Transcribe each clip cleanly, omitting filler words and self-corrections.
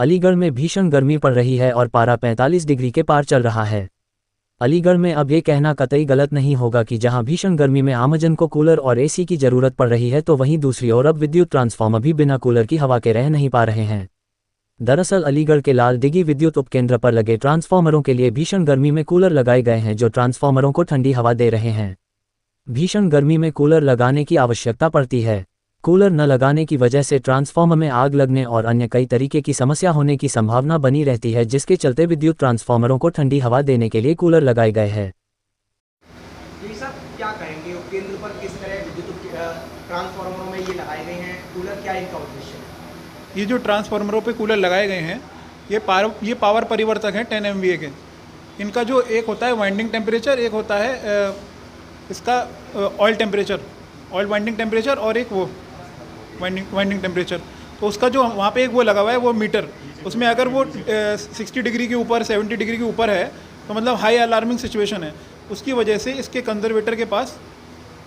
अलीगढ़ में भीषण गर्मी पड़ रही है और पारा 45 डिग्री के पार चल रहा है। अलीगढ़ में अब ये कहना कतई गलत नहीं होगा कि जहां भीषण गर्मी में आमजन को कूलर और एसी की जरूरत पड़ रही है, तो वहीं दूसरी ओर अब विद्युत ट्रांसफार्मर भी बिना कूलर की हवा के रह नहीं पा रहे हैं। दरअसल अलीगढ़ के लाल दिघी विद्युत उपकेंद्र पर लगे ट्रांसफार्मरों के लिए भीषण गर्मी में कूलर लगाए गए हैं, जो ट्रांसफार्मरों को ठंडी हवा दे रहे हैं। भीषण गर्मी में कूलर लगाने की आवश्यकता पड़ती है। कूलर न लगाने की वजह से ट्रांसफार्मर में आग लगने और अन्य कई तरीके की समस्या होने की संभावना बनी रहती है, जिसके चलते विद्युत ट्रांसफार्मरों को ठंडी हवा देने के लिए कूलर लगाए गए हैं। जी सर, क्या कहेंगे उपकेंद्र पर किस तरह विद्युत ट्रांसफार्मरों में ये लगाए गए हैं कूलर, क्या इनका उद्देश्य है? ये जो ट्रांसफार्मरों पे कूलर लगाए गए हैं, ये पावर परिवर्तक हैं 10 MVA के। इनका जो एक होता है वाइंडिंग टेम्परेचर, एक होता है इसका oil temperature, oil winding temperature, और एक वो वाइंडिंग टेम्परेचर। तो उसका जो वहाँ पे एक वो लगा हुआ है वो मीटर, उसमें अगर वो 60 डिग्री के ऊपर 70 डिग्री के ऊपर है तो मतलब हाई अलार्मिंग सिचुएशन है। उसकी वजह से इसके कंजर्वेटर के पास,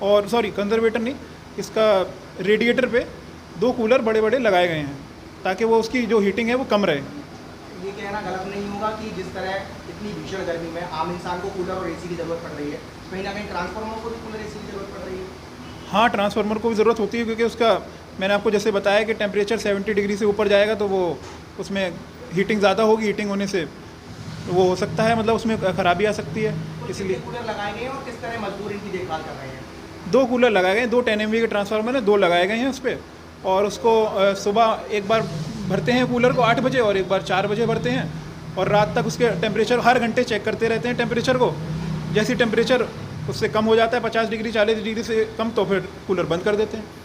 और सॉरी कंजर्वेटर नहीं, इसका रेडिएटर पे 2 कूलर बड़े बड़े लगाए गए हैं ताकि वो उसकी जो हीटिंग है वो कम रहे। ये कहना गलत नहीं होगा कि जिस तरह इतनी भीषण गर्मी में आम इंसान को कूलर और एसी की ज़रूरत पड़ रही है, कहीं ना कहीं ट्रांसफार्मर को भी कूलर एसी की ज़रूरत पड़ रही है? हाँ, ट्रांसफार्मर को भी ज़रूरत होती है, क्योंकि उसका मैंने आपको जैसे बताया कि टेम्परेचर 70 डिग्री से ऊपर जाएगा तो वो उसमें हीटिंग ज़्यादा होगी, हीटिंग होने से वो हो सकता है, मतलब उसमें खराबी आ सकती है। तो इसलिए कूलर लगाए गए हैं और किस तरह मजदूर इनकी देखभाल कर रहे हैं? 2 कूलर लगाए गए हैं, 2 10 MVA के ट्रांसफार्मर हैं, 2 लगाए गए हैं उस पर। और उसको सुबह एक बार भरते हैं कूलर को 8 बजे और एक बार 4 बजे भरते हैं, और रात तक उसके टेम्परेचर हर घंटे चेक करते रहते हैं टेम्परेचर को। जैसे टेम्परेचर उससे कम हो जाता है 50 डिग्री 40 डिग्री से कम, तो फिर कूलर बंद कर देते हैं।